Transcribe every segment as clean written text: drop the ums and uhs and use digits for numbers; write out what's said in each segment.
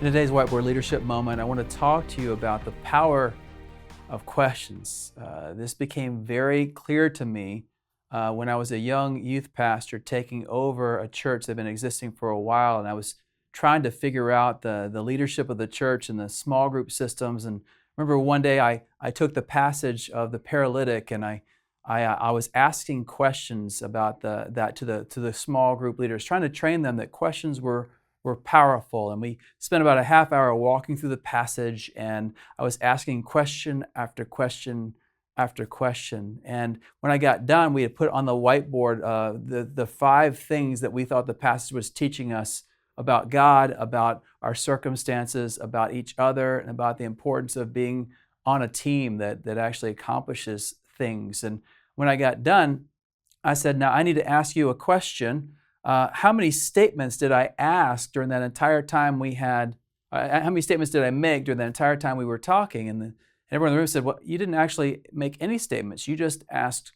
today's Whiteboard Leadership moment, I want to talk to you about the power of questions. This became very clear to me when I was a young youth pastor taking over a church that had been existing for a while, and I was trying to figure out the leadership of the church and the small group systems. And remember one day I took the passage of the paralytic and I was asking questions about that to the small group leaders, trying to train them that questions were powerful. And we spent about a half hour walking through the passage, and I was asking question after question after question. And when I got done, we had put on the whiteboard the 5 things that we thought the passage was teaching us about God, about our circumstances, about each other, and about the importance of being on a team that actually accomplishes things. And when I got done, I said, now I need to ask you a question. How many statements did I ask during that entire time we had, how many statements did I make during that entire time we were talking? And everyone in the room said, well, you didn't actually make any statements. You just asked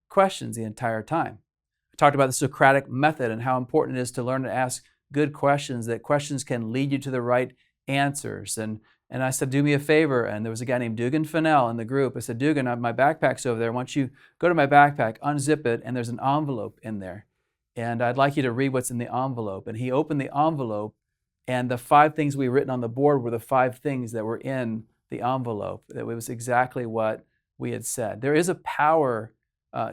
questions the entire time. I talked about the Socratic method and how important it is to learn to ask good questions, that questions can lead you to the right answers. And I said, do me a favor. And there was a guy named Dugan Fennell in the group. I said, Dugan, my backpack's over there. Why don't you go to my backpack, unzip it, and there's an envelope in there. And I'd like you to read what's in the envelope. And he opened the envelope, and the 5 things we written on the board were the 5 things that were in the envelope. It was exactly what we had said. There is a power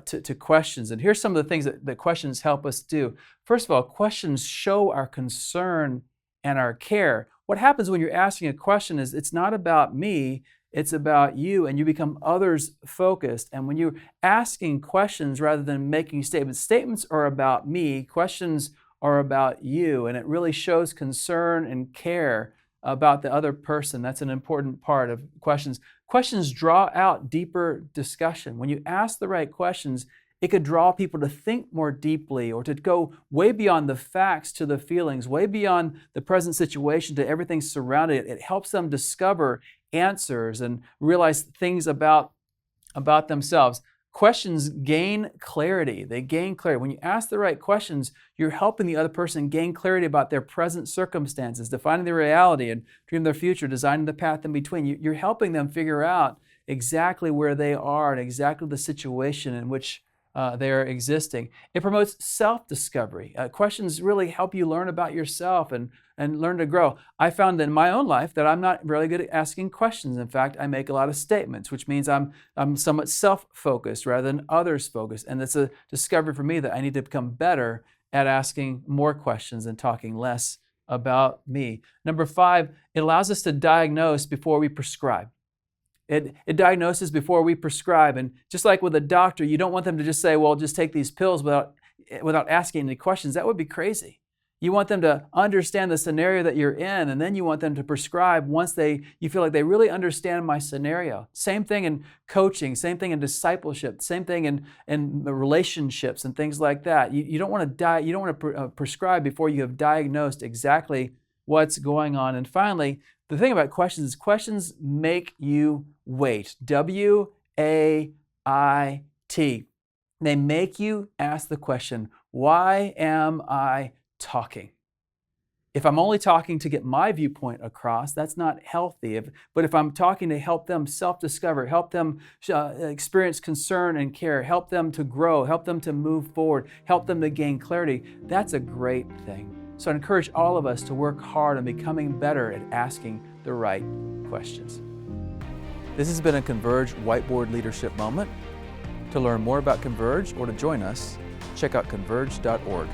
to questions. And here's some of the things that questions help us do. First of all, questions show our concern and our care. What happens when you're asking a question is it's not about me, it's about you, and you become others focused. And when you're asking questions rather than making statements, statements are about me, questions are about you, and it really shows concern and care about the other person. That's an important part of questions. Questions draw out deeper discussion. When you ask the right questions, it could draw people to think more deeply or to go way beyond the facts to the feelings, way beyond the present situation to everything surrounding it. It helps them discover answers and realize things about themselves. Questions gain clarity. They gain clarity. When you ask the right questions, you're helping the other person gain clarity about their present circumstances, defining their reality and dreaming their future, designing the path in between. You're helping them figure out exactly where they are and exactly the situation in which they are existing. It promotes self-discovery. Questions really help you learn about yourself and learn to grow. I found in my own life that I'm not really good at asking questions. In fact, I make a lot of statements, which means I'm somewhat self-focused rather than others-focused. And it's a discovery for me that I need to become better at asking more questions and talking less about me. Number 5, it allows us to diagnose before we prescribe. It diagnoses before we prescribe. And just like with a doctor, you don't want them to just say, well, just take these pills without asking any questions. That would be crazy. You want them to understand the scenario that you're in, and then you want them to prescribe once you feel like they really understand my scenario. Same thing in coaching, same thing in discipleship, same thing in relationships and things like that. You don't want to prescribe before you have diagnosed exactly what's going on. And finally, the thing about questions is questions make you wait. W-A-I-T. They make you ask the question, why am I talking? If I'm only talking to get my viewpoint across, that's not healthy. But if I'm talking to help them self-discover, help them experience concern and care, help them to grow, help them to move forward, help them to gain clarity, that's a great thing. So I encourage all of us to work hard on becoming better at asking the right questions. This has been a Converge Whiteboard Leadership Moment. To learn more about Converge or to join us, check out converge.org.